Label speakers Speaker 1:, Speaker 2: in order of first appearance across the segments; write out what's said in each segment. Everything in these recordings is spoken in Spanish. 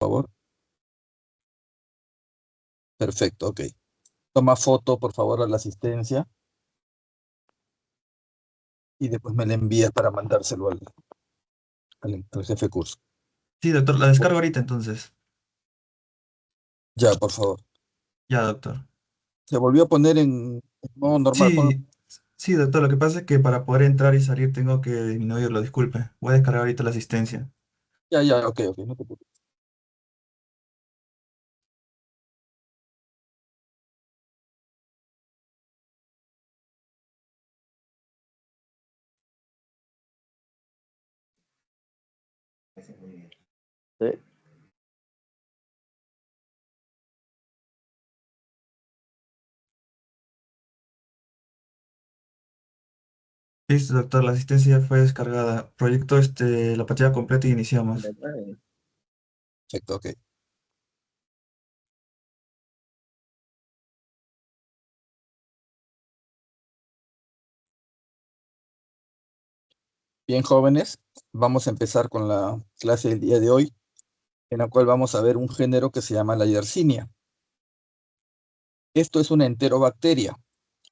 Speaker 1: favor. Perfecto, ok. Toma foto, por favor, a la asistencia y después me la envías para mandárselo al jefe de curso.
Speaker 2: Sí, doctor, la descargo ahorita entonces.
Speaker 1: Ya, por favor.
Speaker 2: Ya, doctor.
Speaker 1: Se volvió a poner en modo normal.
Speaker 2: Sí, sí, doctor, lo que pasa es que para poder entrar y salir tengo que disminuirlo, disculpe. Voy a descargar ahorita la asistencia.
Speaker 1: Ya, ya, ok, ok, no te preocupes. Sí.
Speaker 2: Listo, doctor, la asistencia ya fue descargada. Proyecto la pantalla completa y iniciamos.
Speaker 1: Perfecto, ok. Bien, jóvenes, vamos a empezar con la clase del día de hoy, en la cual vamos a ver un género que se llama la Yersinia. Esto es una enterobacteria,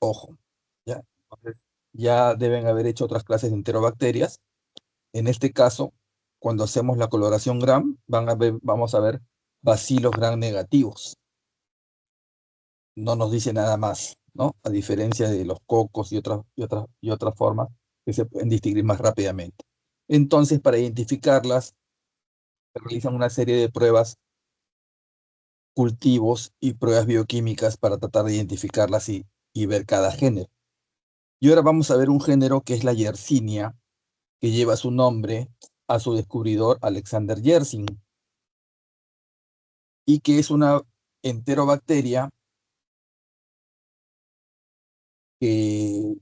Speaker 1: ojo, ¿ya? Entonces, ya deben haber hecho otras clases de enterobacterias. En este caso, cuando hacemos la coloración gram, vamos a ver bacilos gram negativos. No nos dice nada más, ¿no? A diferencia de los cocos y otras formas que se pueden distinguir más rápidamente. Entonces, para identificarlas, se realizan una serie de pruebas, cultivos y pruebas bioquímicas para tratar de identificarlas y ver cada género. Y ahora vamos a ver un género que es la Yersinia, que lleva su nombre a su descubridor Alexander Yersin, y que es una enterobacteria que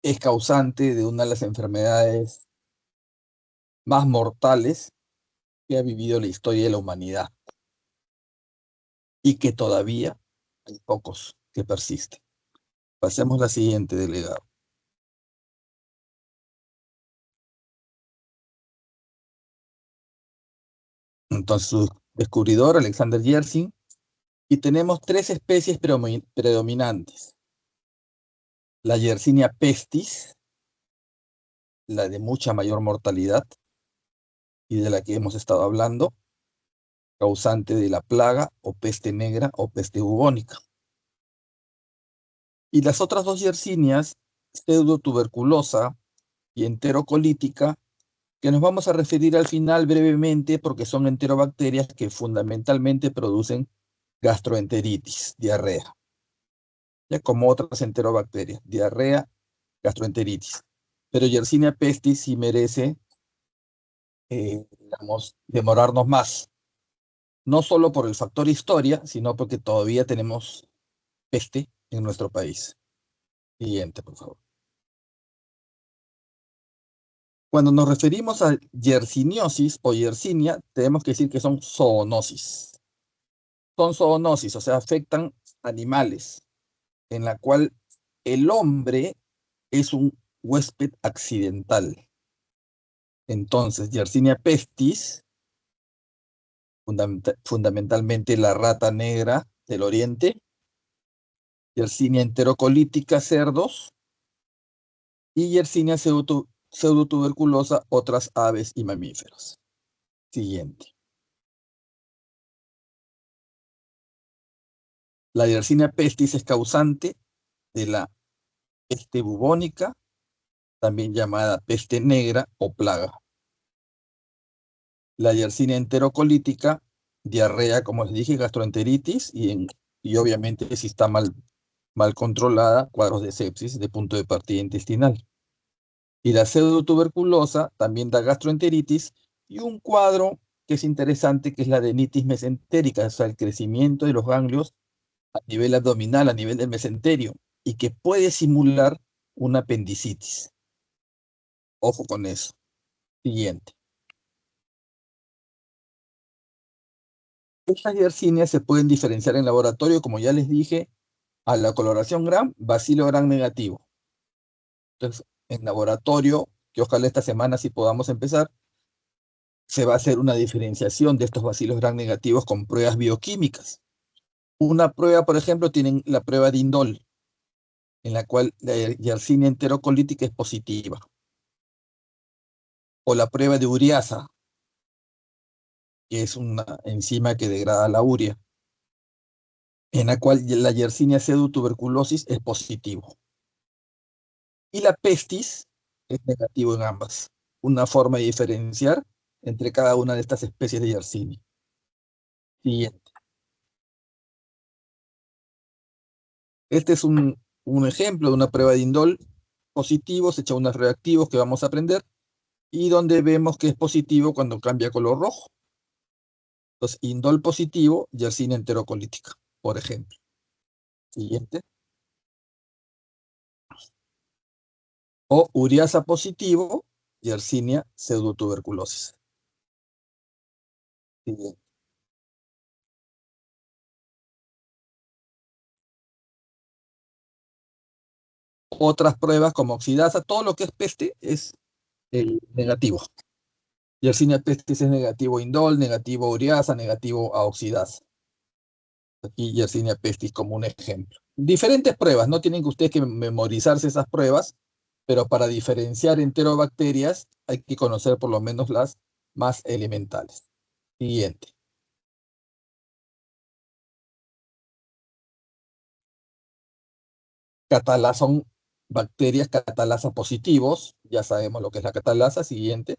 Speaker 1: es causante de una de las enfermedades más mortales que ha vivido la historia de la humanidad y que todavía hay pocos que persisten. Pasemos a la siguiente, delegado. Entonces, su descubridor, Alexander Yersin, y tenemos tres especies predominantes. La Yersinia pestis, la de mucha mayor mortalidad y de la que hemos estado hablando, causante de la plaga o peste negra o peste bubónica. Y las otras dos Yersinias, pseudotuberculosa y enterocolítica, que nos vamos a referir al final brevemente porque son enterobacterias que fundamentalmente producen gastroenteritis, diarrea, ya como otras enterobacterias, diarrea, gastroenteritis. Pero Yersinia pestis sí merece, digamos, demorarnos más, no solo por el factor historia, sino porque todavía tenemos peste en nuestro país. Siguiente, por favor. Cuando nos referimos a yersiniosis o yersinia, tenemos que decir que son zoonosis. Son zoonosis, o sea, afectan animales, en la cual el hombre es un huésped accidental. Entonces, Yersinia pestis, fundamentalmente la rata negra del oriente, Yersinia enterocolítica, cerdos, y Yersinia pseudotuberculosa, otras aves y mamíferos. Siguiente. La Yersinia pestis es causante de la peste bubónica, también llamada peste negra o plaga. La Yersinia enterocolítica, diarrea, como les dije, gastroenteritis y obviamente si está mal controlada, cuadros de sepsis de punto de partida intestinal. Y la pseudotuberculosa también da gastroenteritis y un cuadro que es interesante, que es la adenitis mesentérica, o sea, el crecimiento de los ganglios a nivel abdominal, a nivel del mesenterio, y que puede simular una apendicitis. Ojo con eso. Siguiente. Estas Yersinias se pueden diferenciar en laboratorio, como ya les dije, a la coloración gram, bacilo gram negativo. Entonces, en laboratorio, que ojalá esta semana sí podamos empezar, se va a hacer una diferenciación de estos bacilos gram negativos con pruebas bioquímicas. Una prueba, por ejemplo, tienen la prueba de indol, en la cual la Yersinia enterocolítica es positiva. O la prueba de ureasa, que es una enzima que degrada la urea, en la cual la Yersinia pseudotuberculosis es positivo. Y la pestis es negativo en ambas. Una forma de diferenciar entre cada una de estas especies de Yersinia. Siguiente. Este es un ejemplo de una prueba de indol positivo, se echa unos reactivos que vamos a aprender, y donde vemos que es positivo cuando cambia color rojo. Entonces, indol positivo, Yersinia enterocolítica, por ejemplo. Siguiente. O ureasa positivo, Yersinia pseudotuberculosis. Siguiente. Otras pruebas como oxidasa, todo lo que es peste es negativo. Yersinia pestis es negativo indol, negativo ureasa, negativo a oxidasa. Aquí Yersinia pestis como un ejemplo. Diferentes pruebas, no tienen que ustedes que memorizarse esas pruebas, pero para diferenciar enterobacterias hay que conocer por lo menos las más elementales. Siguiente. Son bacterias catalasa positivos, ya sabemos lo que es la catalasa. Siguiente.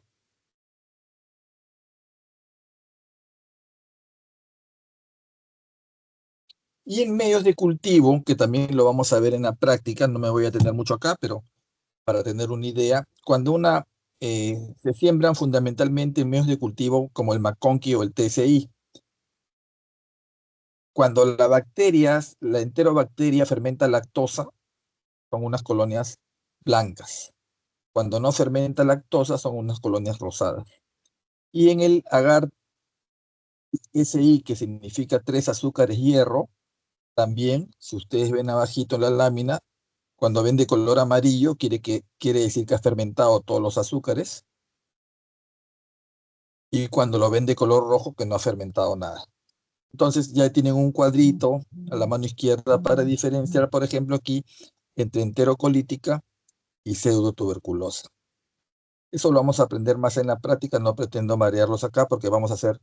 Speaker 1: Y en medios de cultivo, que también lo vamos a ver en la práctica, no me voy a tener mucho acá, pero para tener una idea, cuando se siembran fundamentalmente en medios de cultivo como el McConkey o el TSI, cuando la enterobacteria fermenta lactosa, son unas colonias blancas. Cuando no fermenta lactosa, son unas colonias rosadas. Y en el agar SI, que significa 3 azúcares hierro, también, si ustedes ven abajito en la lámina, cuando ven de color amarillo, quiere decir que ha fermentado todos los azúcares. Y cuando lo ven de color rojo, que no ha fermentado nada. Entonces ya tienen un cuadrito a la mano izquierda para diferenciar, por ejemplo, aquí entre enterocolítica y pseudotuberculosa. Eso lo vamos a aprender más en la práctica, no pretendo marearlos acá porque vamos a hacer,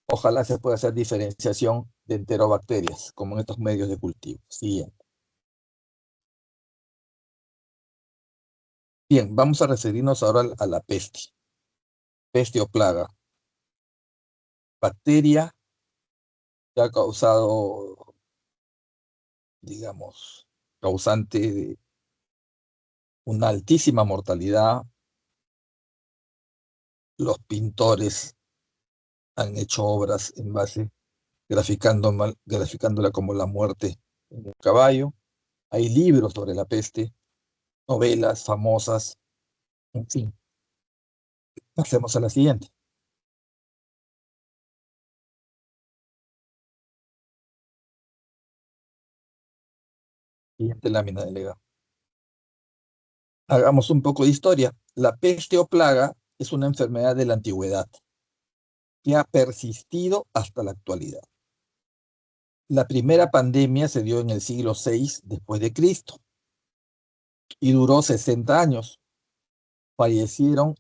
Speaker 1: ojalá se pueda hacer diferenciación de enterobacterias, como en estos medios de cultivo. Siguiente. Bien, vamos a referirnos ahora a la peste. Peste o plaga. Bacteria que ha causado, digamos, causante de una altísima mortalidad. Los pintores han hecho obras en base, graficándola como la muerte en un caballo. Hay libros sobre la peste, novelas famosas, en fin. Pasemos a la siguiente. Siguiente lámina, delegado. Hagamos un poco de historia. La peste o plaga es una enfermedad de la antigüedad que ha persistido hasta la actualidad. La primera pandemia se dio en el siglo VI después de Cristo y duró 60 años. Fallecieron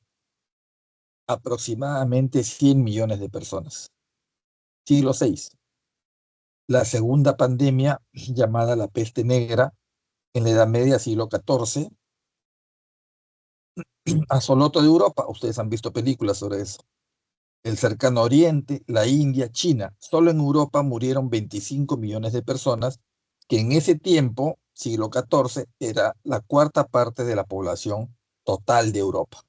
Speaker 1: aproximadamente 100 millones de personas. Siglo VI. La segunda pandemia, llamada la peste negra, en la Edad Media, siglo XIV, asoló toda Europa. Ustedes han visto películas sobre eso. El cercano Oriente, la India, China. Solo en Europa murieron 25 millones de personas, que en ese tiempo, siglo XIV, era la cuarta parte de la población total de Europa.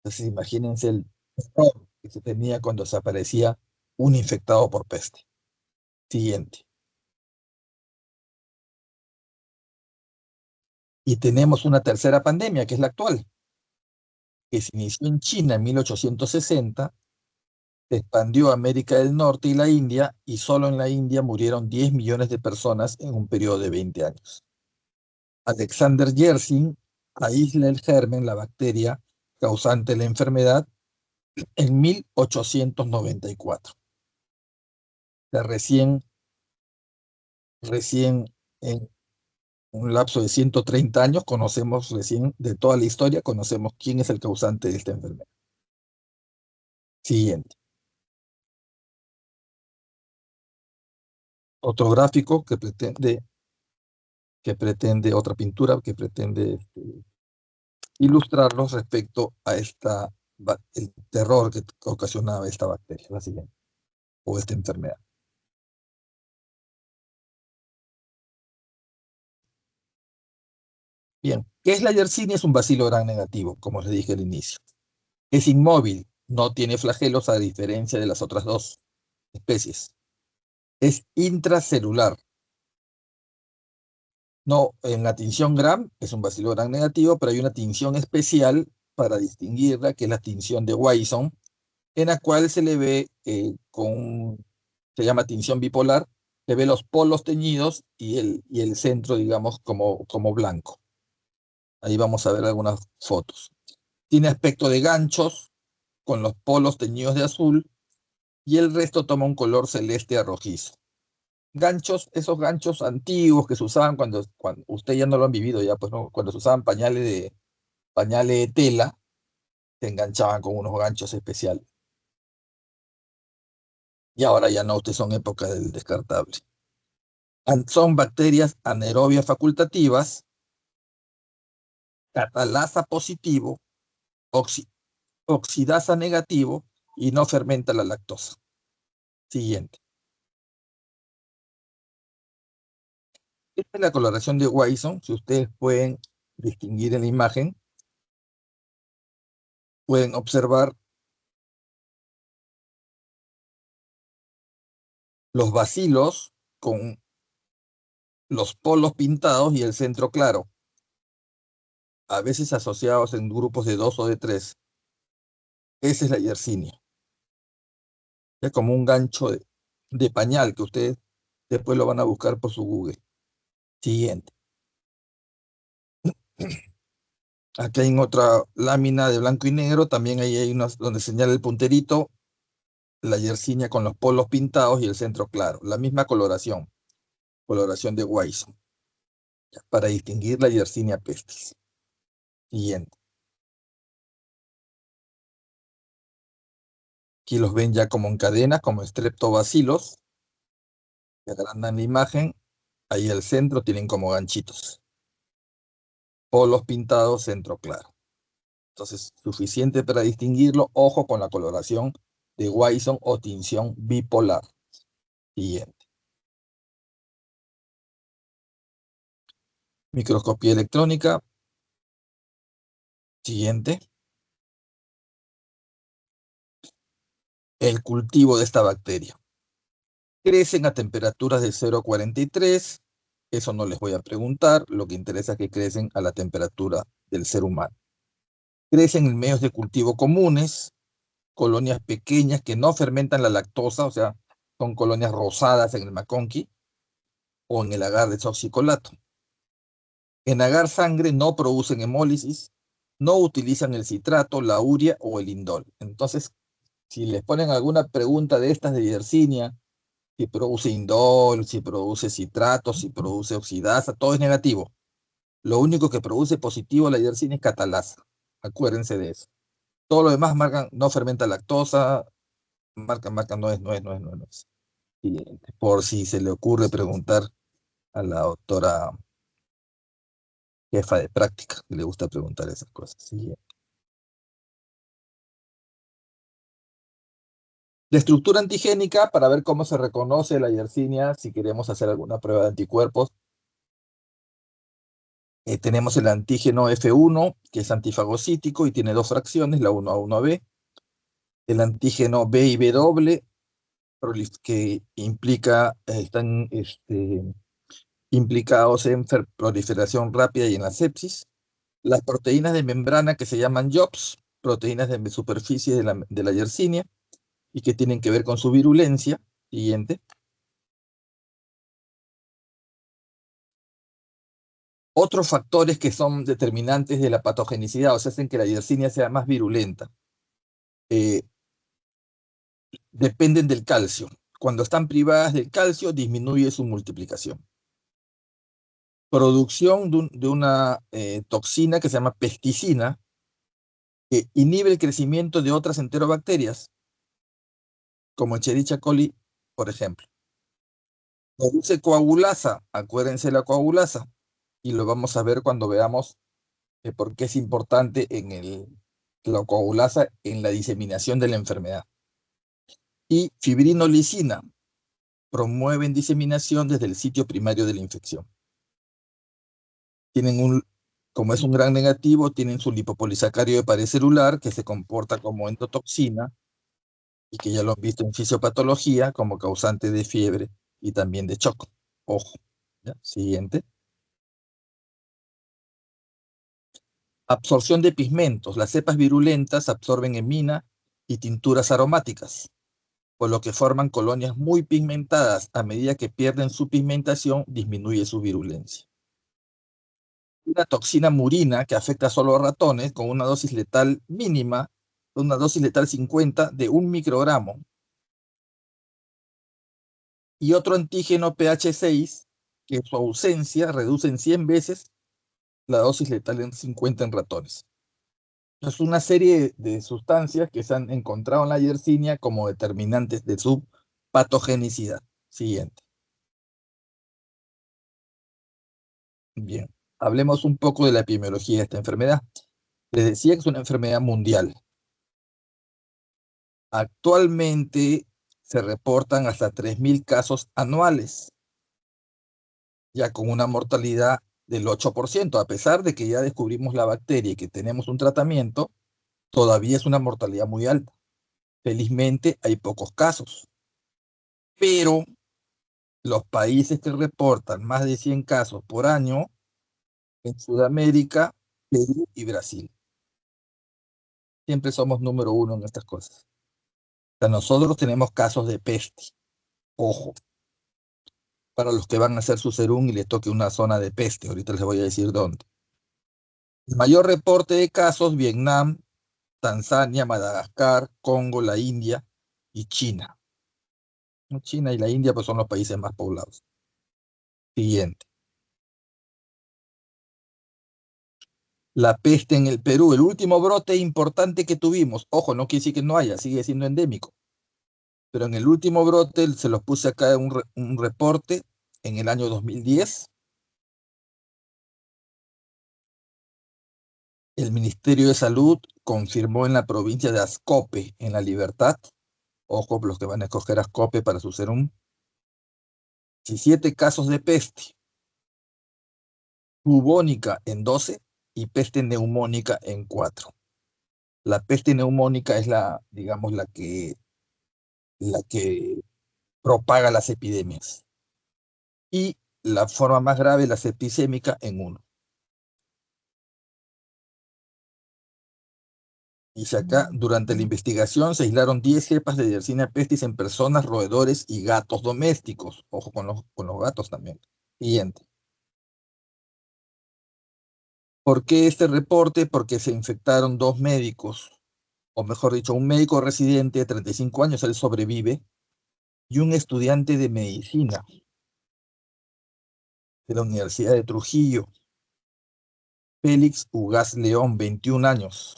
Speaker 1: Entonces, imagínense el terror que se tenía cuando se aparecía un infectado por peste. Siguiente. Y tenemos una tercera pandemia, que es la actual, que se inició en China en 1860, se expandió a América del Norte y la India, y solo en la India murieron 10 millones de personas en un periodo de 20 años. Alexander Yersin aísla el germen, la bacteria causante de la enfermedad, en 1894. O sea, recién en un lapso de 130 años conocemos recién de toda la historia, conocemos quién es el causante de esta enfermedad. Siguiente. Otro gráfico otra pintura que pretende ilustrarlos respecto a el terror que ocasionaba esta bacteria, la siguiente, o esta enfermedad. Bien, ¿qué es la Yersinia? Es un bacilo gram negativo, como les dije al inicio. Es inmóvil, no tiene flagelos a diferencia de las otras dos especies. Es intracelular. No, en la tinción Gram es un bacilo gram negativo, pero hay una tinción especial para distinguirla, que es la tinción de Wison, en la cual se le ve se llama tinción bipolar, se ve los polos teñidos y el centro, digamos, como blanco. Ahí vamos a ver algunas fotos. Tiene aspecto de ganchos, con los polos teñidos de azul, y el resto toma un color celeste a rojizo. Ganchos, esos ganchos antiguos que se usaban cuando usted ya no lo han vivido ya, pues no, cuando se usaban pañales de tela, se enganchaban con unos ganchos especiales. Y ahora ya no, ustedes son época del descartable. Son bacterias anaerobias facultativas, catalasa positivo, oxidasa negativo y no fermenta la lactosa. Siguiente. Esta es la coloración de Wison. Si ustedes pueden distinguir en la imagen, pueden observar los bacilos con los polos pintados y el centro claro, a veces asociados en grupos de 2 o de 3. Esa es la Yersinia. Es como un gancho de pañal que ustedes después lo van a buscar por su Google. Siguiente. Aquí hay otra lámina de blanco y negro, también ahí hay unas donde señala el punterito, la Yersinia con los polos pintados y el centro claro. La misma coloración de Wison, para distinguir la Yersinia pestis. Siguiente. Aquí los ven ya como en cadenas, como streptobacilos, que agrandan la imagen. Ahí al centro tienen como ganchitos. Polos pintados, centro claro. Entonces, suficiente para distinguirlo. Ojo con la coloración de Wison o tinción bipolar. Siguiente. Microscopía electrónica. Siguiente. El cultivo de esta bacteria. Crecen a temperaturas de 0 a 43. Eso no les voy a preguntar. Lo que interesa es que crecen a la temperatura del ser humano. Crecen en medios de cultivo comunes, colonias pequeñas que no fermentan la lactosa, o sea, son colonias rosadas en el maconqui o en el agar de desoxicolato. En agar sangre no producen hemólisis, no utilizan el citrato, la urea o el indol. Entonces, si les ponen alguna pregunta de estas de Yersinia, si produce indol, si produce citrato, si produce oxidasa, todo es negativo. Lo único que produce positivo la Yersinia es catalasa. Acuérdense de eso. Todo lo demás marcan, no fermenta lactosa, marca, no es. Siguiente. Por si se le ocurre preguntar a la doctora jefa de práctica, que le gusta preguntar esas cosas. Siguiente. La estructura antigénica para ver cómo se reconoce la Yersinia si queremos hacer alguna prueba de anticuerpos. Tenemos el antígeno F1, que es antifagocítico y tiene dos fracciones, la 1A, 1B. El antígeno B y B doble, que están implicados en proliferación rápida y en la sepsis. Las proteínas de membrana que se llaman JOPS, proteínas de superficie de la Yersinia, y que tienen que ver con su virulencia. Siguiente. Otros factores que son determinantes de la patogenicidad, o sea, hacen que la Yersinia sea más virulenta. eh, dependen del calcio. Cuando están privadas del calcio, disminuye su multiplicación. Producción de una toxina que se llama pesticina, que inhibe el crecimiento de otras enterobacterias, como Escherichia coli, por ejemplo. Produce coagulasa, acuérdense de la coagulasa, y lo vamos a ver cuando veamos por qué es importante la coagulasa en la diseminación de la enfermedad. Y fibrinolicina, promueven diseminación desde el sitio primario de la infección. Como es un gran negativo, tienen su lipopolisacárido de pared celular que se comporta como endotoxina y que ya lo han visto en fisiopatología como causante de fiebre y también de shock. Ojo. ¿Ya? Siguiente. Absorción de pigmentos. Las cepas virulentas absorben emina y tinturas aromáticas, por lo que forman colonias muy pigmentadas. A medida que pierden su pigmentación, disminuye su virulencia. Una toxina murina que afecta solo a ratones con una dosis letal mínima, una dosis letal 50 de 1 microgramo. Y otro antígeno pH 6, que su ausencia reduce en 100 veces la dosis letal en 50 en ratones. Es una serie de sustancias que se han encontrado en la Yersinia como determinantes de su patogenicidad. Siguiente. Bien, hablemos un poco de la epidemiología de esta enfermedad. Les decía que es una enfermedad mundial. Actualmente se reportan hasta 3.000 casos anuales, ya con una mortalidad del 8%, a pesar de que ya descubrimos la bacteria y que tenemos un tratamiento, todavía es una mortalidad muy alta. Felizmente hay pocos casos, pero los países que reportan más de 100 casos por año en Sudamérica, Perú y Brasil. Siempre somos número uno en estas cosas. O sea, nosotros tenemos casos de peste. Ojo, para los que van a hacer su serum y les toque una zona de peste. Ahorita les voy a decir dónde. El mayor reporte de casos, Vietnam, Tanzania, Madagascar, Congo, la India y China. China y la India pues son los países más poblados. Siguiente. La peste en el Perú, el último brote importante que tuvimos. Ojo, no quiere decir que no haya, sigue siendo endémico. Pero en el último brote, se los puse acá en un reporte en el año 2010. El Ministerio de Salud confirmó en la provincia de Ascope, en La Libertad, ojo, los que van a escoger Ascope para su serum, 17 casos de peste bubónica en 12 y peste neumónica en 4. La peste neumónica es digamos, la que propaga las epidemias. Y la forma más grave, la septicémica, en 1. Dice acá, durante la investigación se aislaron 10 cepas de Yersinia pestis en personas, roedores y gatos domésticos. Ojo con los gatos también. Siguiente. ¿Por qué este reporte? Porque se infectaron 2 médicos, o mejor dicho, un médico residente de 35 años, él sobrevive, y un estudiante de medicina de la Universidad de Trujillo, Félix Ugaz León, 21 años,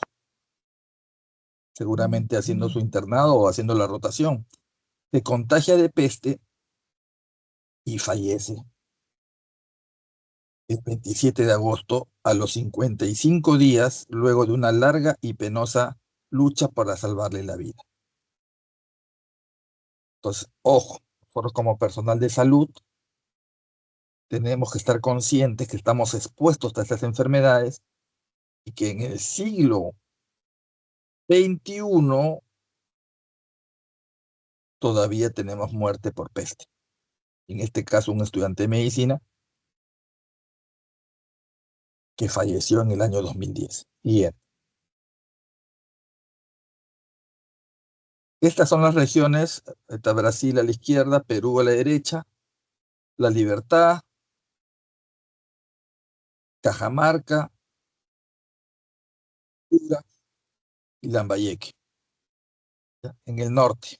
Speaker 1: seguramente haciendo su internado o haciendo la rotación. Se contagia de peste y fallece el 27 de agosto a los 55 días, luego de una larga y penosa lucha para salvarle la vida. Entonces, ojo, nosotros como personal de salud tenemos que estar conscientes que estamos expuestos a estas enfermedades y que en el siglo XXI todavía tenemos muerte por peste. En este caso, un estudiante de medicina que falleció en el año 2010. Y estas son las regiones, está Brasil a la izquierda, Perú a la derecha, La Libertad, Cajamarca, Piura y Lambayeque. en el norte.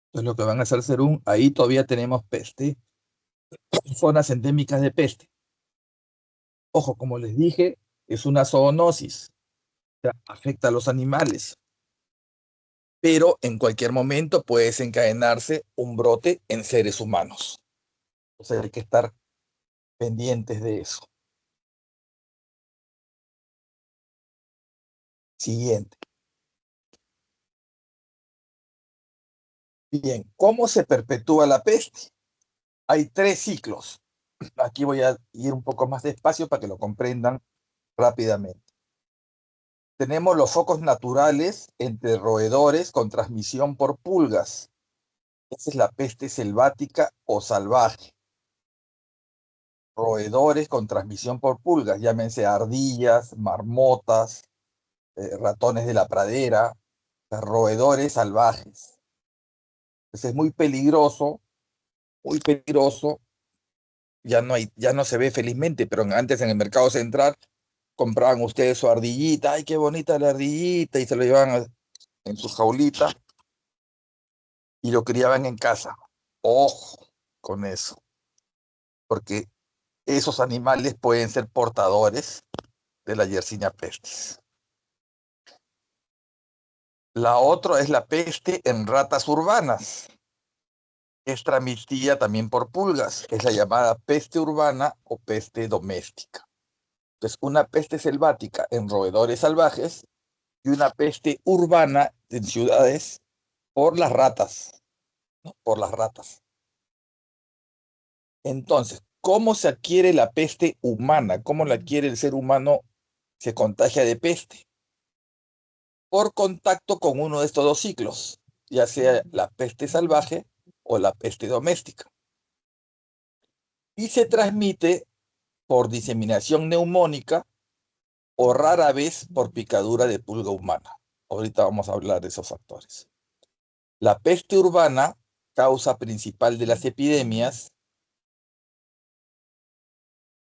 Speaker 1: Entonces lo que van a hacer Serún, ahí todavía tenemos peste, zonas endémicas de peste. Ojo, como les dije, es una zoonosis, o sea, afecta a los animales, pero en cualquier momento puede desencadenarse un brote en seres humanos. O sea, hay que estar pendientes de eso. Siguiente. Bien, ¿cómo se perpetúa la peste? Hay 3 ciclos. Aquí voy a ir un poco más despacio para que lo comprendan rápidamente. Tenemos los focos naturales entre roedores con transmisión por pulgas. Esa es la peste selvática o salvaje. Roedores con transmisión por pulgas, llámense ardillas, marmotas, ratones de la pradera, roedores salvajes. Entonces es muy peligroso. Ya no se ve felizmente, pero antes en el mercado central compraban ustedes su ardillita, ay, qué bonita la ardillita, y se lo llevaban en su jaulita y lo criaban en casa. Ojo con eso, porque esos animales pueden ser portadores de la Yersinia pestis. La otra es la peste en ratas urbanas. Es transmitida también por pulgas. Es la llamada peste urbana o peste doméstica. Entonces, una peste selvática en roedores salvajes y una peste urbana en ciudades por las ratas, ¿no? Por las ratas. Entonces, ¿cómo se adquiere la peste humana? ¿Cómo la adquiere el ser humano? Se contagia de peste por contacto con uno de estos 2 ciclos, ya sea la peste salvaje o la peste doméstica. Y se transmite por diseminación neumónica o rara vez por picadura de pulga humana. Ahorita vamos a hablar de esos factores. La peste urbana, causa principal de las epidemias,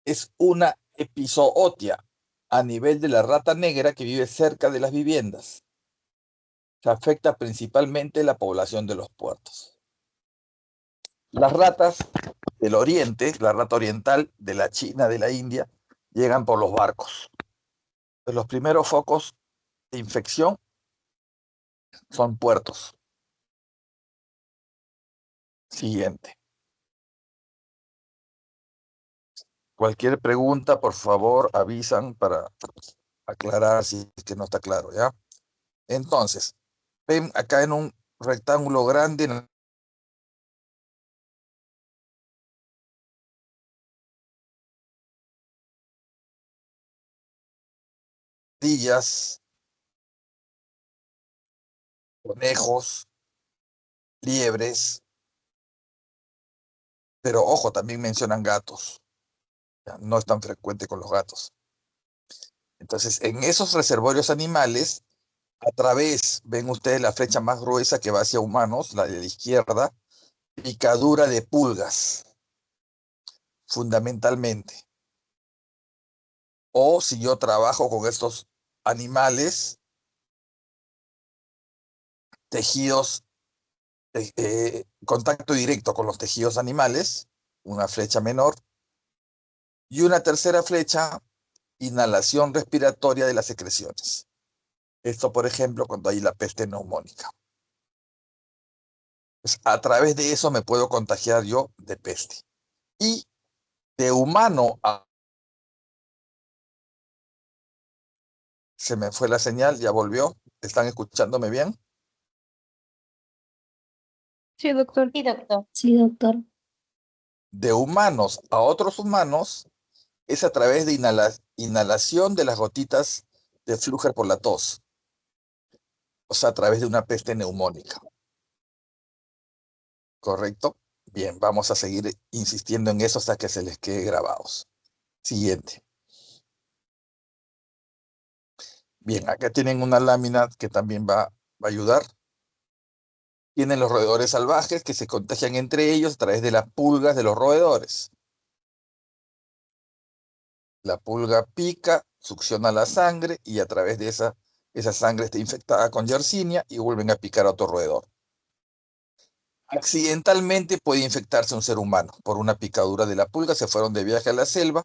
Speaker 1: es una epizootia a nivel de la rata negra que vive cerca de las viviendas. Se afecta principalmente la población de los puertos. Las ratas del oriente, la rata oriental de la China, de la India, llegan por los barcos. Los primeros focos de infección son puertos. Siguiente. Cualquier pregunta, por favor, avisan para aclarar si es que no está claro, ¿ya? Entonces, ven acá en un rectángulo grande en ardillas, conejos, liebres, pero ojo, también mencionan gatos. ¿Ya? No es tan frecuente con los gatos. Entonces, en esos reservorios animales, a través, ven ustedes la flecha más gruesa que va hacia humanos, la de la izquierda, picadura de pulgas, fundamentalmente. O si yo trabajo con estos animales, tejidos, contacto directo con los tejidos animales, una flecha menor, y una tercera flecha, inhalación respiratoria de las secreciones. Esto, por ejemplo, cuando hay la peste neumónica. Pues, a través de eso me puedo contagiar yo de peste. Y de humano a... Se me fue la señal, ya volvió. ¿Están escuchándome bien?
Speaker 3: Sí, doctor.
Speaker 4: Sí, doctor.
Speaker 3: Sí, doctor.
Speaker 1: De humanos a otros humanos es a través de inhalación de las gotitas de flúor por la tos. O sea, a través de una peste neumónica. ¿Correcto? Bien, vamos a seguir insistiendo en eso hasta que se les quede grabados. Siguiente. Bien, acá tienen una lámina que también va a ayudar. Tienen los roedores salvajes que se contagian entre ellos a través de las pulgas de los roedores. La pulga pica, succiona la sangre y a través de esa esa sangre está infectada con Yersinia y vuelven a picar a otro roedor. Accidentalmente puede infectarse un ser humano. Por una picadura de la pulga se fueron de viaje a la selva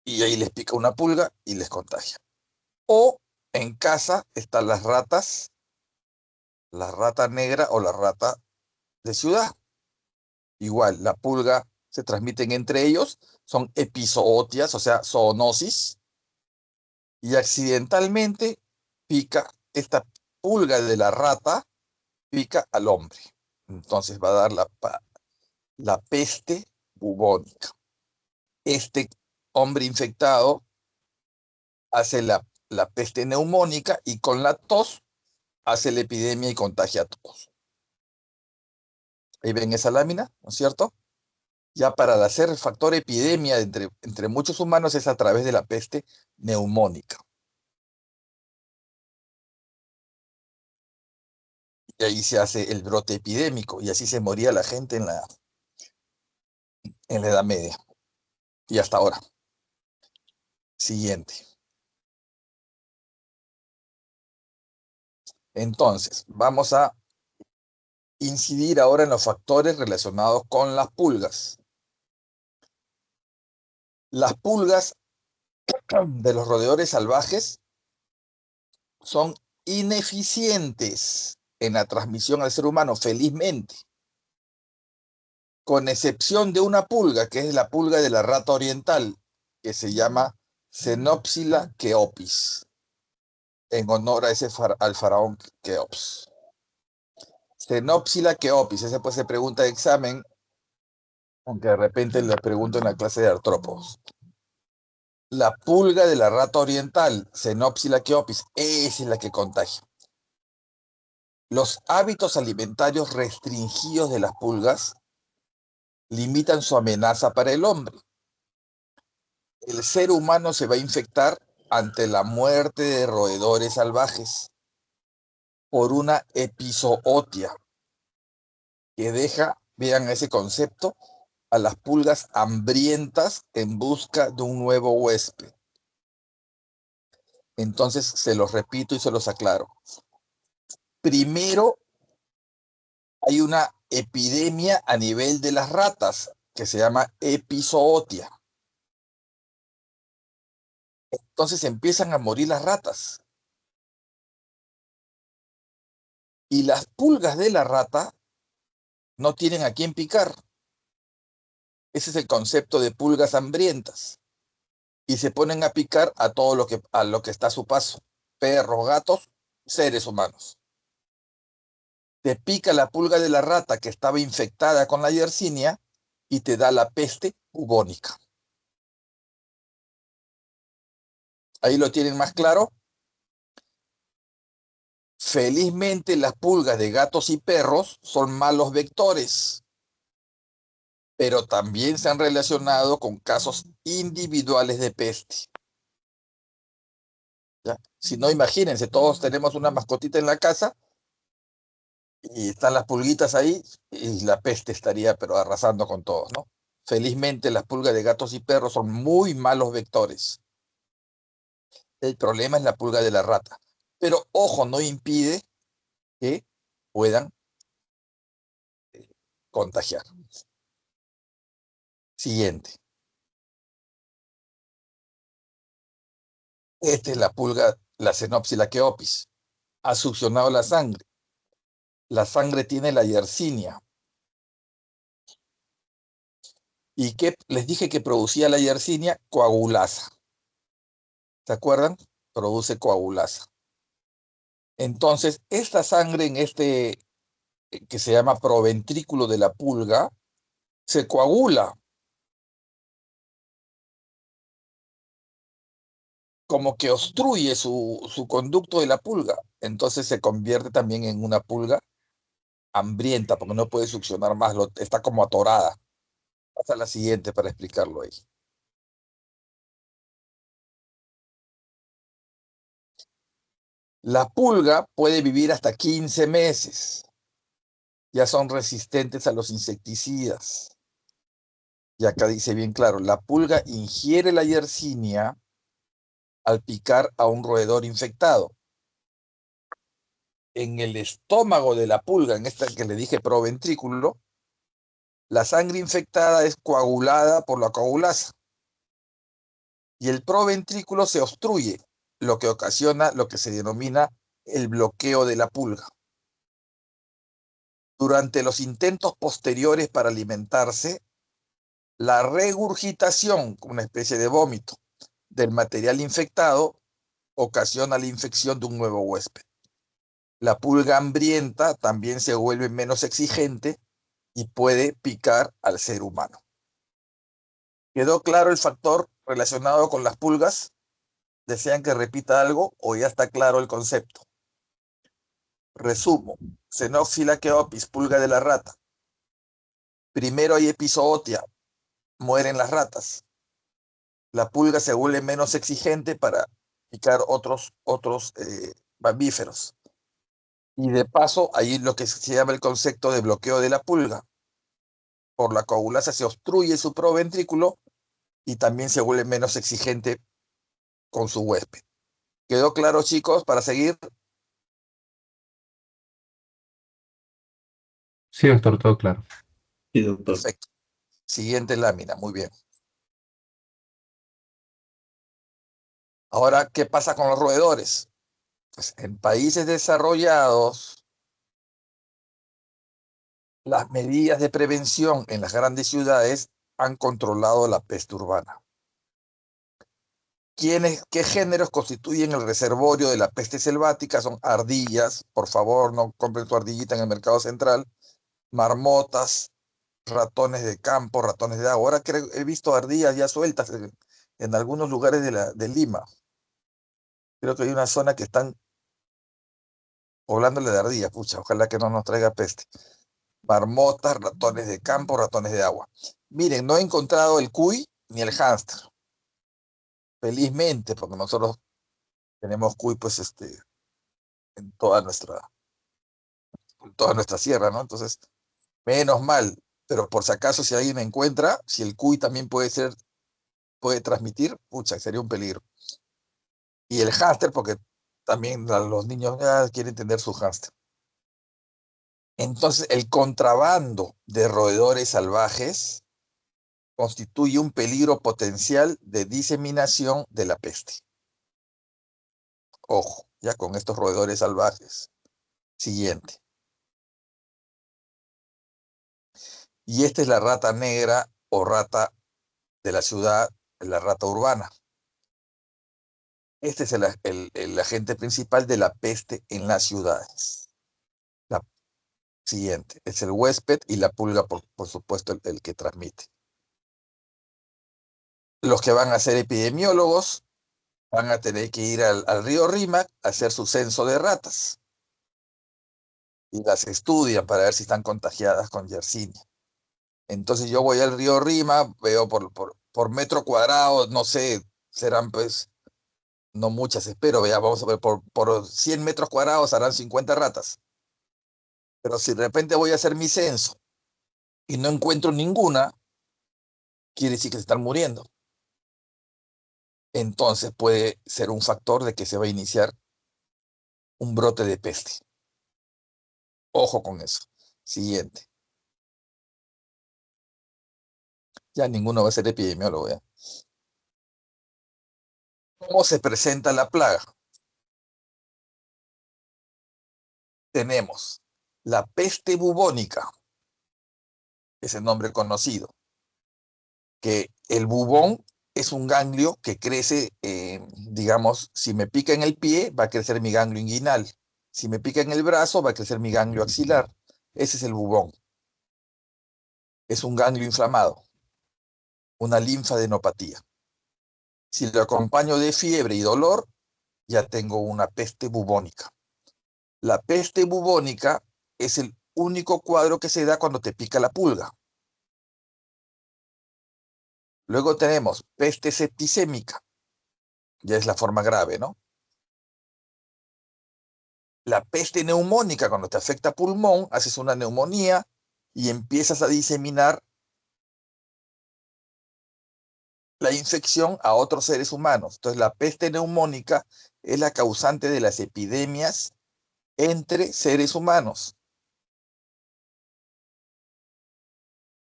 Speaker 1: y ahí les pica una pulga y les contagia. O en casa están las ratas, la rata negra o la rata de ciudad. Igual, la pulga se transmiten entre ellos, son epizootias, o sea, zoonosis, y accidentalmente pica esta pulga de la rata, pica al hombre. Entonces va a dar la peste bubónica. Este hombre infectado hace la peste neumónica y con la tos hace la epidemia y contagia a todos. Ahí ven esa lámina, ¿no es cierto? Ya para hacer el factor epidemia entre muchos humanos es a través de la peste neumónica. Y ahí se hace el brote epidémico y así se moría la gente en la Edad Media y hasta ahora. Siguiente. Entonces, vamos a incidir ahora en los factores relacionados con las pulgas. Las pulgas de los roedores salvajes son ineficientes en la transmisión al ser humano, felizmente, con excepción de una pulga, que es la pulga de la rata oriental, que se llama Xenopsila keopis, en honor a al faraón Keops. Xenopsila keopis, esa pues se pregunta de examen, aunque de repente le pregunto en la clase de artrópodos. La pulga de la rata oriental, Xenopsila keopis, esa es la que contagia. Los hábitos alimentarios restringidos de las pulgas limitan su amenaza para el hombre. El ser humano se va a infectar ante la muerte de roedores salvajes por una epizootia que deja, vean ese concepto, a las pulgas hambrientas en busca de un nuevo huésped. Entonces, se los repito y se los aclaro. Primero, hay una epidemia a nivel de las ratas que se llama epizootia. Entonces empiezan a morir las ratas. Y las pulgas de la rata no tienen a quién picar. Ese es el concepto de pulgas hambrientas. Y se ponen a picar a todo a lo que está a su paso. Perros, gatos, seres humanos. Te pica la pulga de la rata que estaba infectada con la Yersinia y te da la peste bubónica. Ahí lo tienen más claro. Felizmente las pulgas de gatos y perros son malos vectores, pero también se han relacionado con casos individuales de peste. ¿Ya? Si no, imagínense, todos tenemos una mascotita en la casa y están las pulguitas ahí y la peste estaría pero arrasando con todos, ¿no? Felizmente las pulgas de gatos y perros son muy malos vectores. El problema es la pulga de la rata. Pero ojo, no impide que puedan contagiar. Siguiente. Esta es la pulga, la Xenopsila keopis. Ha succionado la sangre. La sangre tiene la Yersinia. ¿Y qué les dije que producía la Yersinia? Coagulasa. ¿Se acuerdan? Produce coagulasa. Entonces, esta sangre en que se llama proventrículo de la pulga, se coagula. Como que obstruye su conducto de la pulga. Entonces se convierte también en una pulga hambrienta, porque no puede succionar más, está como atorada. Hasta la siguiente para explicarlo ahí. La pulga puede vivir hasta 15 meses. Ya son resistentes a los insecticidas. Y acá dice bien claro, la pulga ingiere la Yersinia al picar a un roedor infectado. En el estómago de la pulga, en esta que le dije proventrículo, la sangre infectada es coagulada por la coagulasa y el proventrículo se obstruye, lo que ocasiona lo que se denomina el bloqueo de la pulga. Durante los intentos posteriores para alimentarse, la regurgitación, una especie de vómito, del material infectado ocasiona la infección de un nuevo huésped. La pulga hambrienta también se vuelve menos exigente y puede picar al ser humano. ¿Quedó claro el factor relacionado con las pulgas? ¿Desean que repita algo o ya está claro el concepto? Resumo. Xenophila Keopis, pulga de la rata. Primero hay epizootia, mueren las ratas. La pulga se vuelve menos exigente para picar otros mamíferos. Y de paso, ahí lo que se llama el concepto de bloqueo de la pulga. Por la coagulasa se obstruye su proventrículo y también se vuelve menos exigente con su huésped. ¿Quedó claro, chicos, para seguir?
Speaker 3: Sí, doctor, todo claro.
Speaker 4: Sí, doctor.
Speaker 1: Perfecto. Siguiente lámina, muy bien. Ahora, ¿qué pasa con los roedores? Pues en países desarrollados, las medidas de prevención en las grandes ciudades han controlado la peste urbana. ¿Qué géneros constituyen el reservorio de la peste selvática? Son ardillas, por favor, no compren tu ardillita en el mercado central, marmotas, ratones de campo, ratones de agua. Ahora he visto ardillas ya sueltas en algunos lugares de Lima. Creo que hay una zona que están poblándole de ardillas, pucha, ojalá que no nos traiga peste. Marmotas, ratones de campo, ratones de agua. Miren, no he encontrado el cuy ni el hámster. Felizmente, porque nosotros tenemos cuy, pues, en toda nuestra sierra, ¿no? Entonces, menos mal. Pero por si acaso, si alguien me encuentra, si el cuy también puede transmitir, pucha, sería un peligro. Y el hámster, porque también los niños ya quieren tener su hámster. Entonces, el contrabando de roedores salvajes constituye un peligro potencial de diseminación de la peste. Ojo, ya con estos roedores salvajes. Siguiente. Y esta es la rata negra o rata de la ciudad, la rata urbana. Este es el agente principal de la peste en las ciudades. La siguiente es el huésped y la pulga, por supuesto, el que transmite. Los que van a ser epidemiólogos van a tener que ir al río Rímac a hacer su censo de ratas. Y las estudian para ver si están contagiadas con Yersinia. Entonces yo voy al río Rímac, veo por metro cuadrado, no sé, serán pues, no muchas, espero, vamos a ver, por 100 metros cuadrados harán 50 ratas. Pero si de repente voy a hacer mi censo y no encuentro ninguna, quiere decir que se están muriendo. Entonces puede ser un factor de que se va a iniciar un brote de peste. Ojo con eso. Siguiente. Ya ninguno va a ser epidemiólogo, ¿ya? ¿Cómo se presenta la plaga? Tenemos la peste bubónica, es el nombre conocido, que el bubón es un ganglio que crece, digamos, si me pica en el pie, va a crecer mi ganglio inguinal. Si me pica en el brazo, va a crecer mi ganglio axilar. Ese es el bubón. Es un ganglio inflamado, una linfadenopatía. Si lo acompaño de fiebre y dolor, ya tengo una peste bubónica. La peste bubónica es el único cuadro que se da cuando te pica la pulga. Luego tenemos peste septicémica, ya es la forma grave, ¿no? La peste neumónica, cuando te afecta pulmón, haces una neumonía y empiezas a diseminar la infección a otros seres humanos. Entonces, la peste neumónica es la causante de las epidemias entre seres humanos.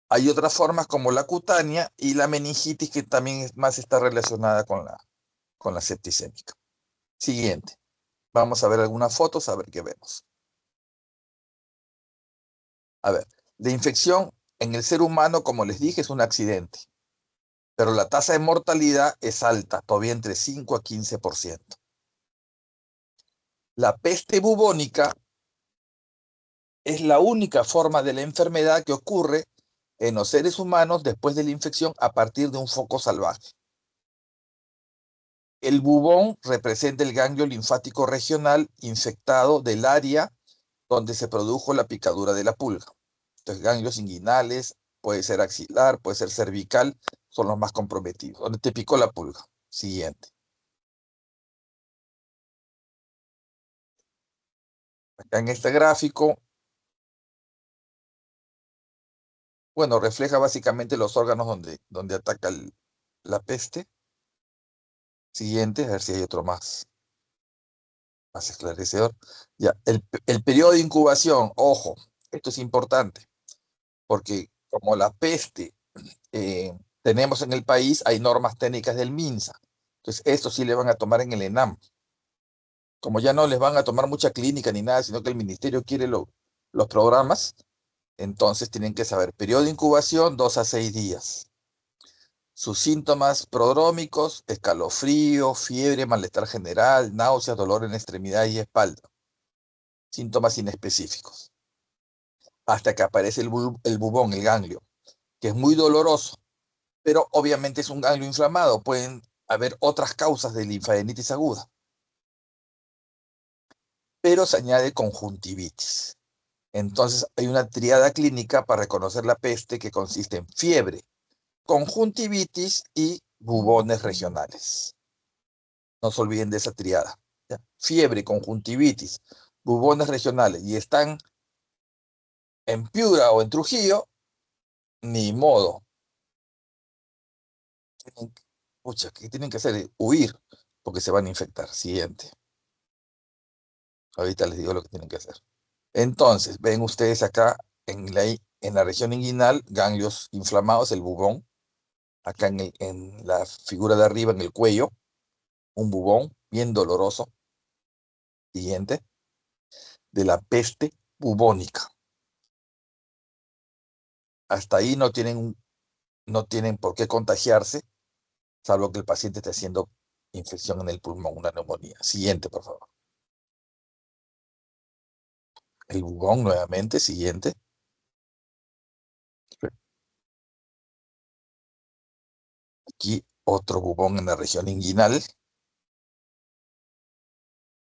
Speaker 1: Hay otras formas como la cutánea y la meningitis, que también más está relacionada con la septicémica. Siguiente. Vamos a ver algunas fotos, a ver qué vemos. A ver, la infección en el ser humano, como les dije, es un accidente, pero la tasa de mortalidad es alta, todavía entre 5 a 15%. La peste bubónica es la única forma de la enfermedad que ocurre en los seres humanos después de la infección a partir de un foco salvaje. El bubón representa el ganglio linfático regional infectado del área donde se produjo la picadura de la pulga. Entonces, ganglios inguinales, puede ser axilar, puede ser cervical, son los más comprometidos. Donde te picó la pulga. Siguiente. Acá en este gráfico, bueno, refleja básicamente los órganos donde ataca la peste. Siguiente, a ver si hay otro más esclarecedor. Ya, el periodo de incubación, ojo, esto es importante, porque como la peste tenemos en el país, hay normas técnicas del MINSA. Entonces, esto sí le van a tomar en el ENAM. Como ya no les van a tomar mucha clínica ni nada, sino que el ministerio quiere los programas, entonces tienen que saber, periodo de incubación, 2 a 6 días. Sus síntomas prodrómicos, escalofrío, fiebre, malestar general, náuseas, dolor en extremidades y espalda. Síntomas inespecíficos. Hasta que aparece el bubón, el ganglio, que es muy doloroso, pero obviamente es un ganglio inflamado. Pueden haber otras causas de linfadenitis aguda. Pero se añade conjuntivitis. Entonces hay una triada clínica para reconocer la peste que consiste en fiebre, conjuntivitis y bubones regionales. No se olviden de esa triada. ¿Ya? Fiebre, conjuntivitis, bubones regionales, y están en Piura o en Trujillo, ni modo. Pucha, ¿qué tienen que hacer? Huir, porque se van a infectar. Siguiente. Ahorita les digo lo que tienen que hacer. Entonces, ven ustedes acá en la región inguinal, ganglios inflamados, el bubón. Acá en la figura de arriba, en el cuello, un bubón bien doloroso. Siguiente. De la peste bubónica. Hasta ahí no tienen por qué contagiarse, salvo que el paciente esté haciendo infección en el pulmón, una neumonía. Siguiente, por favor. El bubón nuevamente, siguiente. Aquí otro bubón en la región inguinal.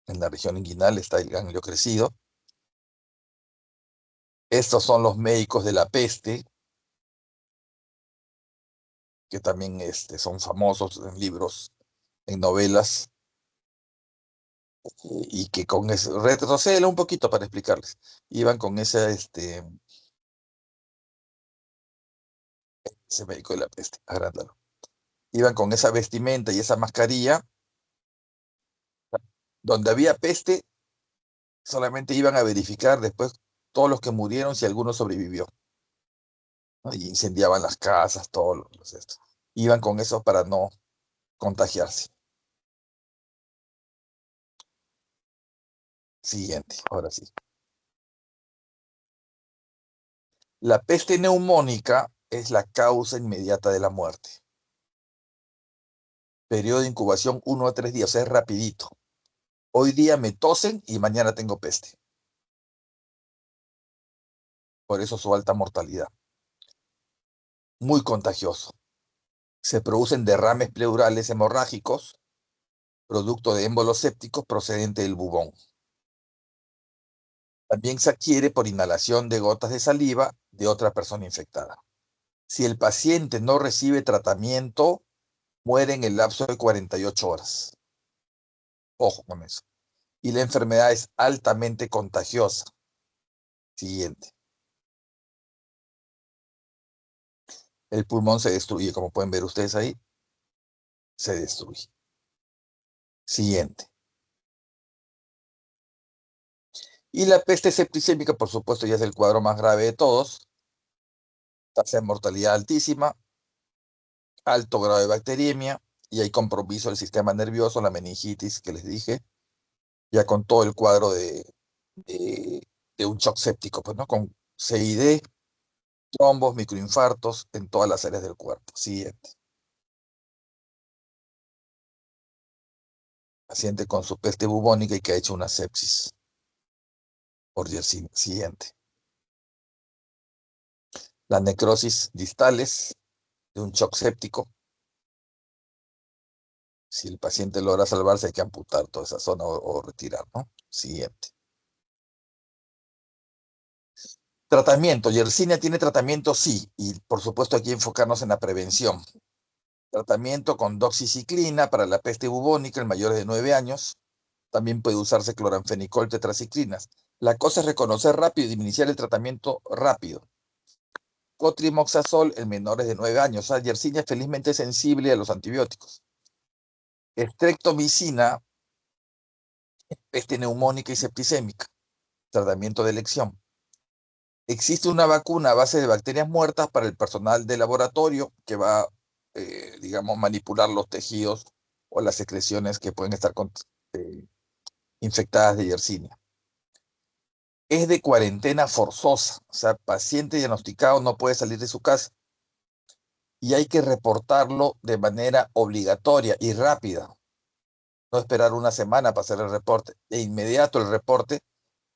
Speaker 1: En la región inguinal está el ganglio crecido. Estos son los médicos de la peste, que también son famosos en libros, en novelas, y que con eso, retrocédelo un poquito para explicarles. Iban con ese médico de la peste, agrándalo. Iban con esa vestimenta y esa mascarilla. Donde había peste, solamente iban a verificar después todos los que murieron, si alguno sobrevivió, ¿no? Y incendiaban las casas, todos estos. Iban con eso para no contagiarse. Siguiente, ahora sí. La peste neumónica es la causa inmediata de la muerte. Periodo de incubación 1 a 3 días, o sea, es rapidito. Hoy día me tosen y mañana tengo peste. Por eso su alta mortalidad. Muy contagioso. Se producen derrames pleurales hemorrágicos, producto de émbolos sépticos procedente del bubón. También se adquiere por inhalación de gotas de saliva de otra persona infectada. Si el paciente no recibe tratamiento, muere en el lapso de 48 horas. Ojo con eso. Y la enfermedad es altamente contagiosa. Siguiente. El pulmón se destruye, como pueden ver ustedes ahí. se destruye. Siguiente. Y la peste septicémica, por supuesto, ya es el cuadro más grave de todos. Tasa de mortalidad altísima, alto grado de bacteriemia, y hay compromiso del sistema nervioso, la meningitis que les dije, ya con todo el cuadro de, de un shock séptico, pues, ¿no? Con CID, trombos, microinfartos en todas las áreas del cuerpo. Siguiente. Paciente con su peste bubónica y que ha hecho una sepsis por Yersinia. Siguiente. Las necrosis distales de un shock séptico. Si el paciente logra salvarse, hay que amputar toda esa zona o retirar, ¿no? Siguiente. Tratamiento. Yersinia tiene tratamiento, sí, y por supuesto hay que enfocarnos en la prevención. Tratamiento con doxiciclina para la peste bubónica en mayores de 9 años. También puede usarse cloranfenicol tetraciclinas. La cosa es reconocer rápido y iniciar el tratamiento rápido. Cotrimoxazol en menores de 9 años. Yersinia es felizmente sensible a los antibióticos. Streptomicina, peste neumónica y septicémica. Tratamiento de elección. Existe una vacuna a base de bacterias muertas para el personal de laboratorio que va, digamos, manipular los tejidos o las secreciones que pueden estar infectadas de Yersinia. Es de cuarentena forzosa, o sea, paciente diagnosticado no puede salir de su casa y hay que reportarlo de manera obligatoria y rápida. No esperar una semana para hacer el reporte, de inmediato el reporte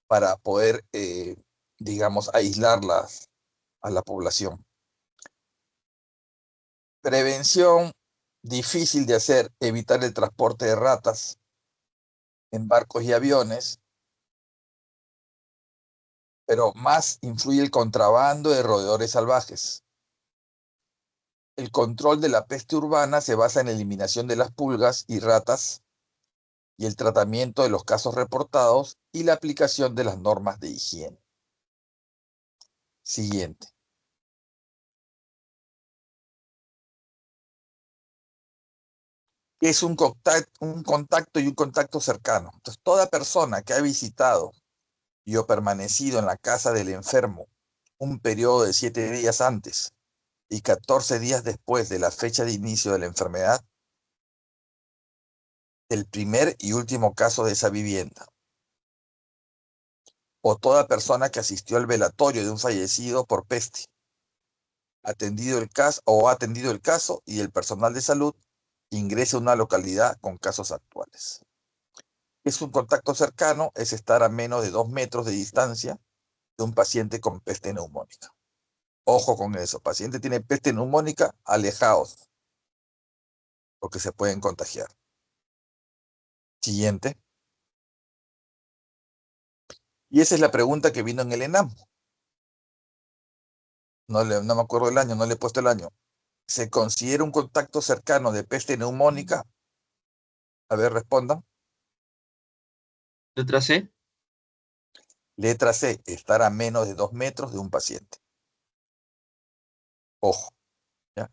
Speaker 1: para poder, digamos, aislarlas a la población. Prevención, difícil de hacer, evitar el transporte de ratas en barcos y aviones, pero más influye el contrabando de roedores salvajes. El control de la peste urbana se basa en la eliminación de las pulgas y ratas y el tratamiento de los casos reportados y la aplicación de las normas de higiene. Siguiente. Es un contacto y un contacto cercano. Entonces, toda persona que ha visitado y o permanecido en la casa del enfermo un periodo de 7 días antes y 14 días después de la fecha de inicio de la enfermedad, el primer y último caso de esa vivienda, o toda persona que asistió al velatorio de un fallecido por peste, ha atendido el caso y el personal de salud ingresa a una localidad con casos actuales. Es un contacto cercano, es estar a menos de 2 metros de distancia de un paciente con peste neumónica. Ojo con eso, paciente tiene peste neumónica, alejaos, porque se pueden contagiar. Siguiente. Y esa es la pregunta que vino en el ENAM. No me acuerdo el año, no le he puesto el año. ¿Se considera un contacto cercano de peste neumónica? A ver, respondan.
Speaker 3: Letra C.
Speaker 1: Letra C, estar a menos de 2 metros de un paciente. Ojo, ¿ya?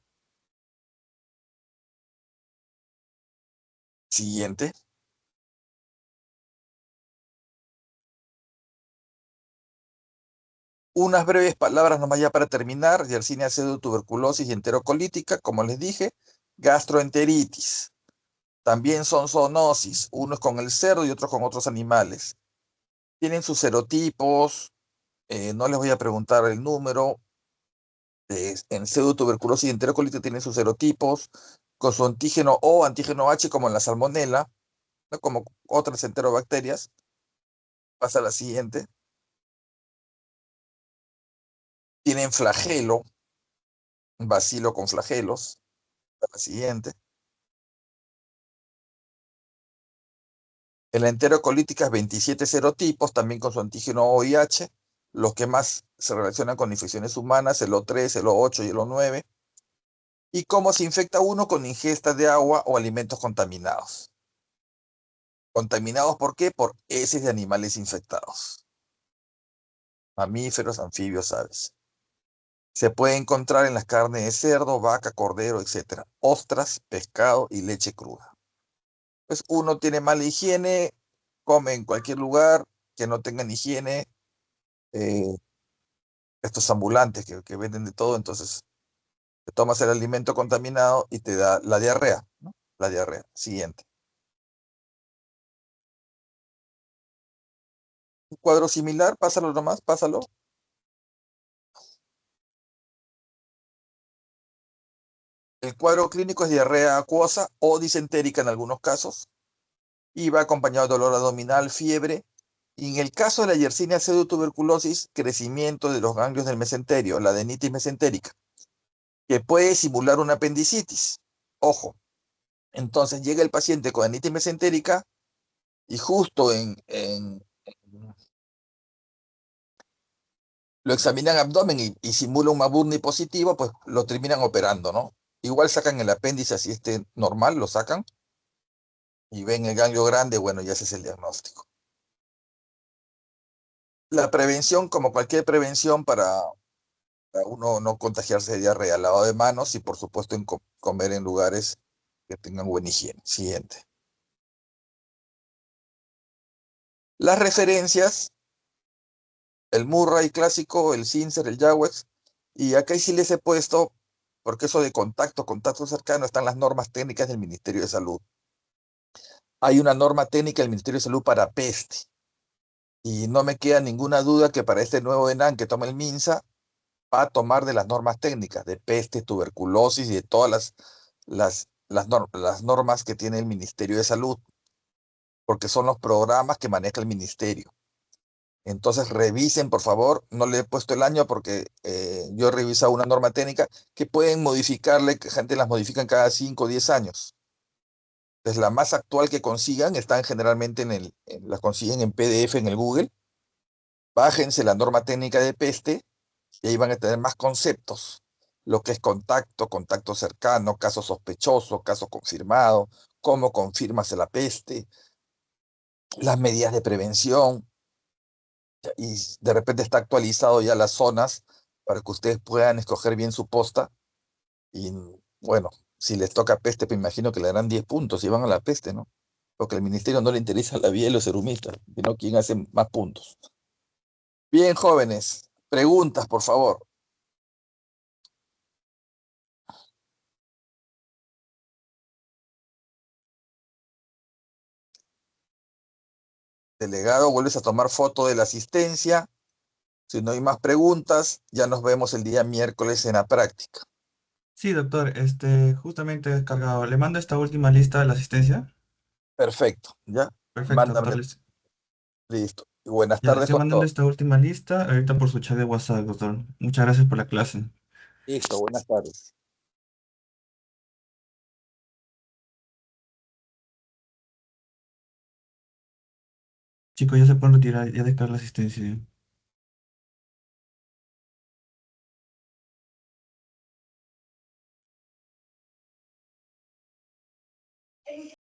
Speaker 1: Siguiente. Unas breves palabras nomás ya para terminar. Yersinia pseudotuberculosis y enterocolítica, como les dije. Gastroenteritis. También son zoonosis, unos con el cerdo y otros con otros animales. Tienen sus serotipos, no les voy a preguntar el número. En pseudotuberculosis y enterocolitis tienen sus serotipos, con su antígeno O, antígeno H, como en la salmonela, ¿no? Como otras enterobacterias. Pasa a la siguiente. Tienen flagelo, bacilo con flagelos. A la siguiente. En la enterocolítica, 27 serotipos, también con su antígeno O y H. Los que más se relacionan con infecciones humanas, el O3, el O8 y el O9. Y cómo se infecta uno con ingesta de agua o alimentos contaminados. ¿Contaminados por qué? Por heces de animales infectados. Mamíferos, anfibios, aves. Se puede encontrar en las carnes de cerdo, vaca, cordero, etcétera. Ostras, pescado y leche cruda. Pues uno tiene mala higiene, come en cualquier lugar que no tengan higiene, eh, estos ambulantes que venden de todo, entonces te tomas el alimento contaminado y te da la diarrea, ¿no? La diarrea. Siguiente. Un cuadro similar, pásalo nomás, pásalo. El cuadro clínico es diarrea acuosa o disentérica en algunos casos y va acompañado de dolor abdominal, fiebre. Y en el caso de la Yersinia pseudotuberculosis, crecimiento de los ganglios del mesenterio, la adenitis mesentérica, que puede simular una apendicitis. Ojo, entonces llega el paciente con adenitis mesentérica y justo lo examinan abdomen y simula un Maburni positivo, pues lo terminan operando, ¿no? Igual sacan el apéndice, así esté normal, lo sacan y ven el ganglio grande, bueno, ya ese es el diagnóstico. La prevención, como cualquier prevención para uno no contagiarse de diarrea, lavado de manos y por supuesto comer en lugares que tengan buena higiene. Siguiente. Las referencias, el Murray clásico, el Cincer, el Yawex, y acá sí les he puesto, porque eso de contacto cercano, están las normas técnicas del Ministerio de Salud. Hay una norma técnica del Ministerio de Salud para peste, y no me queda ninguna duda que para este nuevo ENAN que toma el MINSA, va a tomar de las normas técnicas de peste, tuberculosis y de todas las normas que tiene el Ministerio de Salud, porque son los programas que maneja el ministerio. Entonces revisen, por favor, no le he puesto el año porque yo he revisado una norma técnica que pueden modificarle, que gente las modifican cada 5 o 10 años. Entonces la más actual que consigan, están generalmente las consiguen en PDF en el Google. Bájense la norma técnica de peste y ahí van a tener más conceptos. Lo que es contacto cercano, caso sospechoso, caso confirmado, cómo confirmas la peste, las medidas de prevención, y de repente está actualizado ya las zonas para que ustedes puedan escoger bien su posta. Y bueno, si les toca peste, pues imagino que le darán 10 puntos y van a la peste, ¿no? Porque al ministerio no le interesa la vida de los serumistas, sino quién hace más puntos. Bien, jóvenes, preguntas, por favor. Delegado, vuelves a tomar foto de la asistencia. Si no hay más preguntas, ya nos vemos el día miércoles en la práctica.
Speaker 2: Sí, doctor, justamente he descargado. Le mando esta última lista de la asistencia.
Speaker 1: Perfecto, ¿ya?
Speaker 2: Perfecto, doctor.
Speaker 1: Mándame, listo. Y buenas
Speaker 2: Ya le
Speaker 1: tardes
Speaker 2: estoy
Speaker 1: con
Speaker 2: mandando
Speaker 1: todos.
Speaker 2: esta última lista ahorita por su chat de WhatsApp, doctor. Muchas gracias por la clase.
Speaker 1: Listo, buenas tardes.
Speaker 2: Chicos, ya se pueden retirar, ya descarga la asistencia.